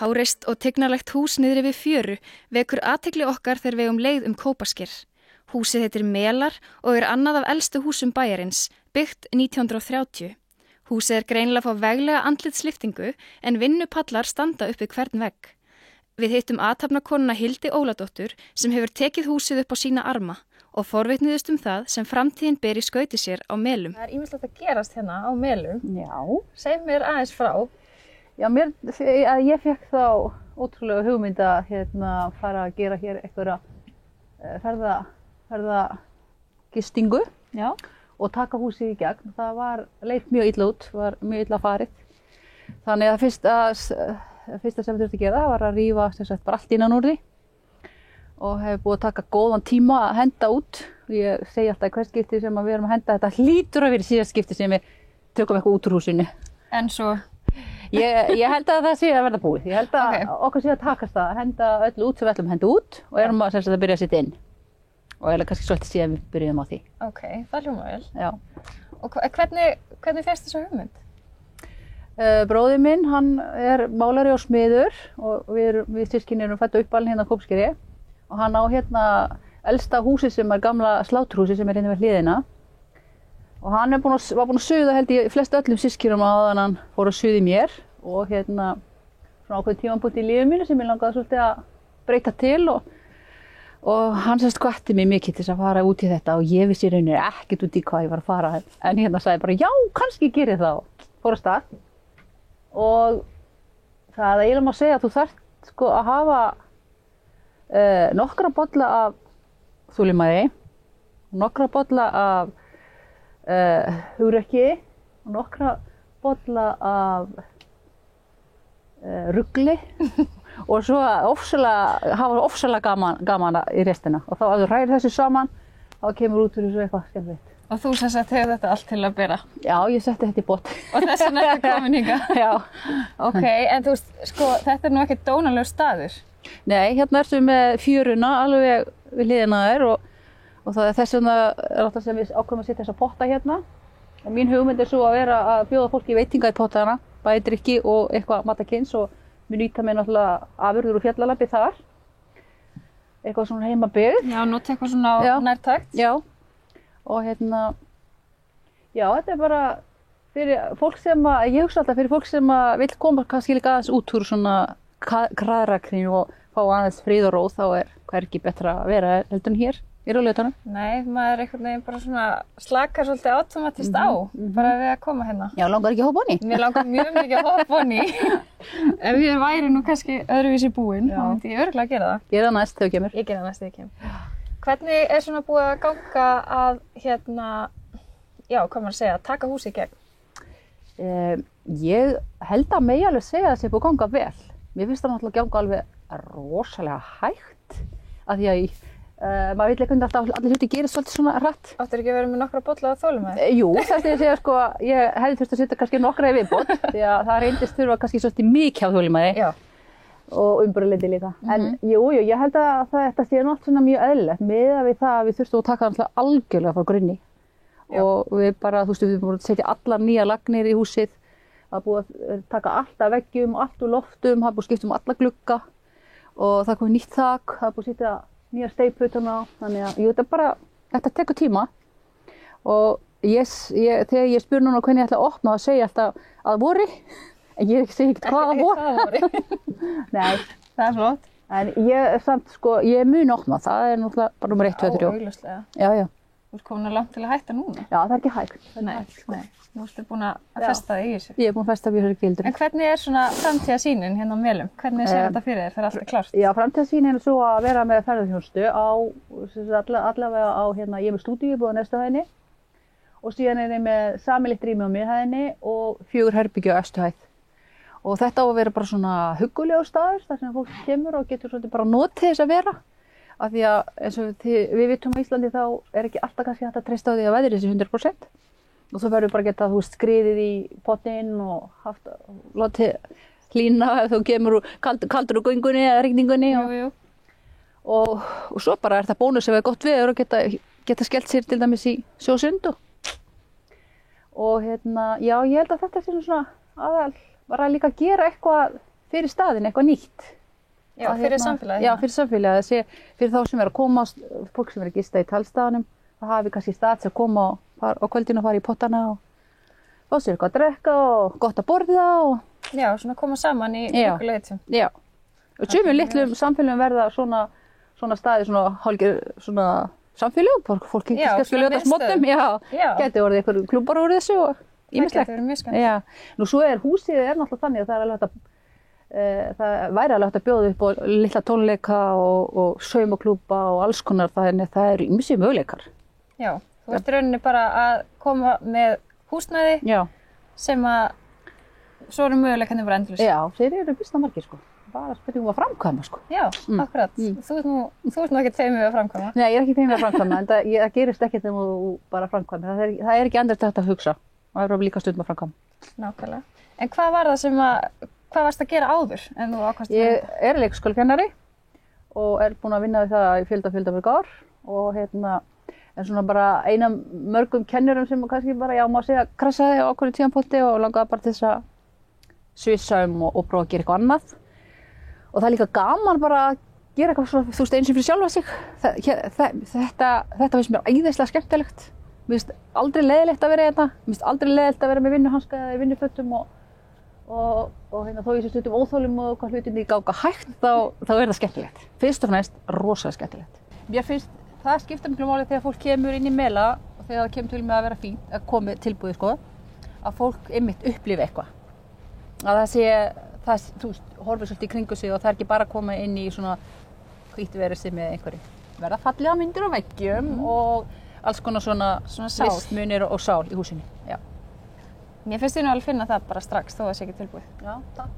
Háreist og tignarlegt hús niðri við fjöru vekur athygli okkar þegar við leið Kópasker. Húsið heitir Melar og annað af elstu húsum bæjarins, byggt 1930. Húsið greinilega að fá veglega andlitslyftingu en vinnupallar standa upp við hvern vegg. Við hittum athafnakonuna Hildi Óladóttur sem hefur tekið húsið upp á sína arma og forvitnuðust það sem framtíðin ber í skauti sér á Melum. Það ýmislegt að gerast hérna á Melum. Já. Segð mér aðeins frá. Já, ég fékk þá ótrúlega hugmynd að fara að gera hér einhverja ferðagistingu og taka húsið í gegn. Það leit mjög illa út, var mjög illa farið. Þannig að fyrsta sem við þurftum að gera var að rífa bara allt innan úr því og hef búið að taka góðan tíma að henda út. Ég segi alltaf í hvert skipti sem við erum að henda, þetta hlýtur að vera síðast skipti sem við tökum eitthvað út úr húsinu. En svo? Ég held að það sé að verða búið. Ég held að okkur sé að takast að henda öllu út sem við ætlum að henda út og erum að byrja að setja inn. Og eiginlega kannski svolítið síðan við byrjuðum á því. Ok, það hljómar vel. Já. Og hvernig fékkstu þessa hugmynd? Bróðir minn, hann málari og smiður og við systkini erum fædd og uppalin hérna á Kópaskeri og hann á elsta húsið sem gamla sláturhúsið sem hérna við hliðina. Og hann var búinn að suða held ég flest öllum systkinum áðan hann fór að suða í mér og svona ákveðin tímapunkt í lífinu mínu sem ég langaði svolítið að breyta til og hann hvatti mig mikið til að fara út í þetta og ég vissi í rauninni ekkert út í hvað ég var að fara en sagði bara já, kannski geri það og fór af stað og það eiginlega má segja að þú þarft að hafa nokkra bolla af þolinmæði, nokkra bolla af hugrekki og nokkra bolla af rugli og svo hafa ofsalega gaman í restina og þá ef þú hræðir þessu saman þá kemur út úr þessu eitthvað skemmtilegt. Og þú sem sagt hefur þetta allt til að bera? Já, ég setti þetta í bot. Og þess vegna ertu komin hingað? Já. Ok, en þú veist, þetta nú ekki dónalegur staður? Nei, hérna ertu með fjöruna alveg við hliðina þér og það þess vegna alltaf sem við ákveðum að setja þessa potta hérna. Og mín hugmynd svo að vera að bjóða fólki veitinga í pottana, bæði drykki og eitthvað matarkyns og mér nýta mér náttúrulega afurðir úr fjallalambi þar. Eitthvað svona heimabyggð. Já, nota eitthvað svona nærtækt. Já. Og já, þetta bara fyrir fólk ég hugsa alltaf fyrir fólk sem vill koma kannski líka aðeins út úr svona kraðrakrínu og fá aðeins frið og róð, þá hvergi betra að vera heldur en hér í rólegheitunum. Nei, maður einhvern veginn bara svona slakar svolítið automatist á, bara við að koma hérna. Já, langar ekki að hoppa onni? Mér langar mjög mikið að hoppa onni. Ef ég væri nú kannski öðruvísi búin, þá myndi ég örugglega gera það. Gera það næst þegar þú kemur. Ég gera það næst þegar ég kemur. Hvernig svona búið að ganga að hvað maður að segja, taka húsið í gegn? Ég held að megi alveg segja að það sé búið að ganga vel. Mér finnst það náttúrulega ganga alveg rosalega hægt af því að maður vill ekki alltaf allir hluti gerist svolítið svona hratt. Áttir ekki að vera með nokkra bolla að þolinmæði? Jú, þess að ég segja ég hefði þurft að setja kannski nokkra í viðbót því að það reyndist þurfa kannski svolítið mikið af þolinmæði og umburðarlyndi líka. En jú, ég held að þetta sé allt svona mjög eðlilegt miðað við það að við þurftum að taka alltaf algjörlega frá grunni. Og við bara, við búum að setja allar nýja lagnir í húsið, það búið að taka allt af veggjum, allt úr loftum, það búið að skipta alla glugga og það komið nýtt þak, það búið að setja nýja steyputana, þannig að þetta tekur tíma og þegar ég spyr núna hvernig ég ætla að opna það segja alltaf að vori en ég segi ekkert hvað að vori. Nei, það flott. En ég mun opna, það náttúrulega bara nummer 1, 2, 3. Augljóslega. Já. Þú ert komin langt til að hætta núna? Já, það ekki hægt. Nei. Þú ertu búin að festa þig í þessu. Ég búin að festa þig í þessu gildru. En hvernig svona framtíðarsýnin hérna á Melum? Hvernig sér þetta fyrir þér þegar allt klárt? Já, framtíðarsýnin svo að vera með ferðaþjónustu allavega á ég er með stúdíu á neðstu hæðinni og síðan ég með sameiginlegt rými á miðhæðinni og 4 herbergi á efstu hæð. Og þetta á að vera bara svona huggulegur staður þar sem fólk kemur og getur svolítið bara notið þess að vera. Af því að eins og við vitum á Íslandi þá ekki alltaf kannski hægt að treysta á því að veðrið sé 100%. Og svo verður bara að geta skriðið í pottinn og látið hlýna ef þú kemur kaldur úr göngunni eða rigningunni. Jú. Og svo bara það bónus ef það gott veður og geta skellt sér til dæmis í sjósund. Og já, ég held að þetta sé svona bara líka að gera eitthvað fyrir staðinn eitthvað nýtt. Já, fyrir samfélagið. Já, fyrir samfélagið. Fyrir þá sem er að koma, fólk sem er að gista í tjaldstaðnum, það hafi kannski stað sem að koma á kvöldinu og fara í pottana og fá sér eitthvað að drekka og gott að borða og... Já, svona koma saman í ykkur leitum. Já, og sumum litlum samfélagum verða svona staði, svona hálfgerð, svona samfélög, fólk ekki skilja þetta smottum, geti orðið eitthvað klúbar úr þessu og ýmislegt. Það geti verið mjög skemmt. Já, nú svo húsið náttúrulega þannig að það er alveg hægt að, það væri alveg hægt að bjóða upp á litla tónleika og saumaklúba og alls konar, það eru ýmsir möguleikar. Já, þú ert í rauninni bara að koma með húsnæði sem að svo eru möguleikarnir bara endalausir. Já, þeir eru býsna margir sko. Bara spurningum að framkvæma sko. Já, akkurat. Þú ert nú ekki feimur að framkvæma. Nei, ég er ekki feimur að framkvæma, en það gerist ekkert þegar þú bara framkvæma. Það er ekki endast þetta að hugsa. Það er líka stundum að framkvæma. Nákvæmlega. En hvað var það hvað varst að gera áður en þú ákvaðst? Ég er leikskólakennari og er búin að vinna við það í fjölda mörg ár og en svona bara eina mörgum kennurum sem kannski bara, má segja, krassaði á ákveðnu tímapunkti og langaði bara til þess að svissa og prófa að gera eitthvað annað. Og það er líka gaman bara að gera eitthvað svona, þú veist, eins og fyrir sjálfa sig. Þetta finnst mér æðislega skemmtilegt. Mér finnst aldrei leiðilegt að vera hérna. Mér finnst aldrei leiðilegt að vera með vinnuhanska eða í vinnufötum og þó ég sé stundum óþolum og hvað hlutinni ganga hægt, þá er það skemmtilegt. Fyrst og fremst rosalega skemmtilegt. Mér finnst það skipta miklu máli þegar fólk kemur inn í Mela og þegar það kemur til með að vera fínt, að komi tilbúið sko, að fólk einmitt upplifi eitthvað. Að þú horfir svolítið í kringu sig og það er ekki bara að koma inn í svona hvítverðsi með einhverju. Verða fallega myndir á veggjum og alls konar svona listmunir og sál í húsinu. Já. Mér finnst ég nú alveg finna það bara strax þó að það sé ekki tilbúið. Já, takk.